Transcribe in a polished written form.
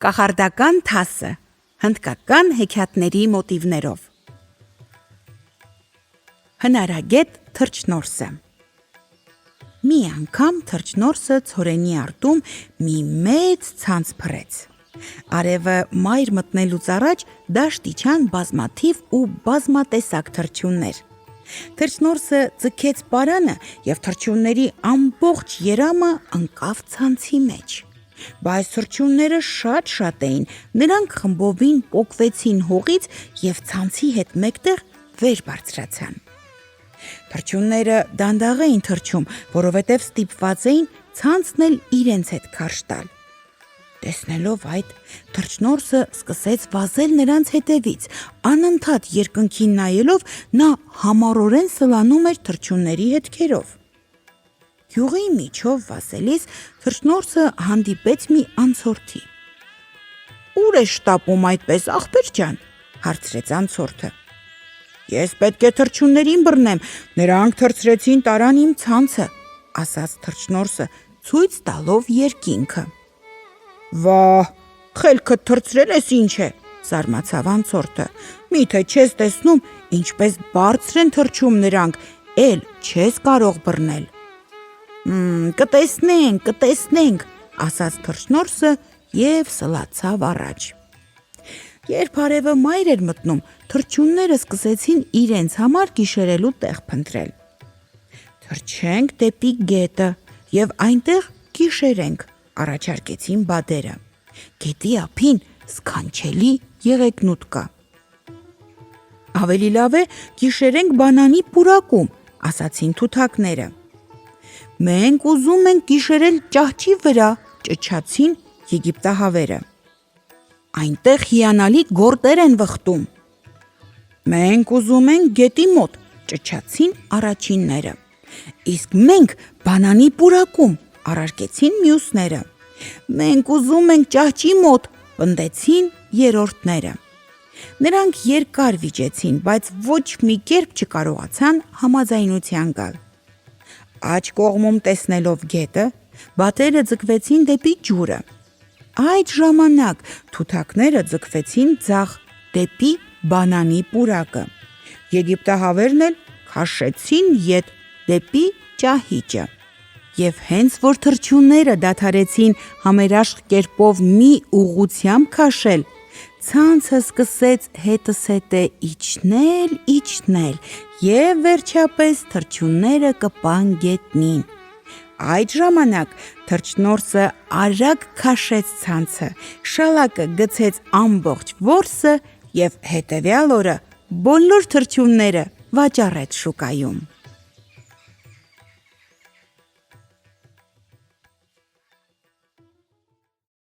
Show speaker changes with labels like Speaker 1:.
Speaker 1: Կախարդական թասը, հնդկական հեքիաթների մոտիվներով։ Հնարագետ թռչնորսը։ Մի անգամ թռչնորսը ցորենի արտում մի մեծ ցանց փռեց։ Արևը մայր մտնելուց առաջ դաշտ իջան բազմաթիվ ու բազմատեսակ թռչուններ։ Թռչնորսը ձգեց պարանը և թռչունների ամբողջ երամը ընկավ ցանցի մեջ։ Բայց թռչունները շատ էին, նրանք խմբովին պոկվեցին հողից և ցանցի հետ մեկտեղ վեր բարձրացան։ Թռչունները դանդաղ էին թռչում, որովհետև ստիպված էին ցանցն էլ իրենց հետ քարշ տալ։ Տեսնելով այդ, թռչնորսը սկսեց վազել նրանց հետևից, անընդհատ երկնքին նայելով նա համառորեն սլանում էր թռչունների հետքերով։ Գյուղի միջով վազելիս թռչնորսը հանդիպեց մի անցորդի։ «Ուր ես շտապում այդպես, ախպեր ջան», հարցրեց անցորդը։ «Ես պետք է թռչուններին բռնեմ, նրանք թռցրեցին տարան իմ ցանցը», ասաց թռչնորսը, ցույց տալով երկինքը։ «Վա՜, խելքդ թռցրել ես ինչ է», զարմացավ անցորդը։ «Միթե չես տեսնում, ինչպես բարձր են թռչում նրանք, էլ չես կարող բռնել»։ Կտեսնենք, ասաց թռչնորսը և սլացավ առաջ։ Երբ արևը մայր էր մտնում, թռչունները սկսեցին իրենց համար գիշերելու տեղ փնտրել։ «Թռչենք դեպի գետը և այնտեղ գիշերենք», առաջարկեցին բադերը։ «Գետի ափին սքանչելի եղեգնուտ կա»։ «Ավելի լավ է գիշերենք բանանի պուրակում», ասացին թութակները։ «Մենք ուզում ենք գիշերել ճահճի վրա», ճչացին եգիպտահավերը։ «Այնտեղ հիանալի գորտեր են վխտում»։ «Մենք ուզում ենք գետի մոտ», ճչացին առաջինները։ «Իսկ մենք բանանի պուրակում», առարկեցին մյուսները։ «Մենք ուզում ենք ճահճի մոտ», պնդեցին երրորդները։ Նրանք երկար վիճեցին, բայց ոչ մի կերպ չկարողացան համաձայնության գալ։ Աջ կողմում տեսնելով գետը, բատերը ձգվեցին դեպի ջուրը։ Այդ ժամանակ թութակները ձգվեցին ձախ դեպի բանանի պուրակը։ Եգիպտահավերն էլ քաշեցին ետ դեպի ճահիճը։ Եվ հենց որ թռչունները դադարեցին համերաշխ կերպով մի ուղղությամբ քաշել, ցանցը սկսեց հետզհետե իջնել և վերջապես թռչունները կպան գետնին։ Այդ ժամանակ թռչնորսը արագ քաշեց ցանցը, շալակը գցեց ամբողջ որսը և հետևյալ օրը բոլոր թռչունները վաճառեց շուկայում։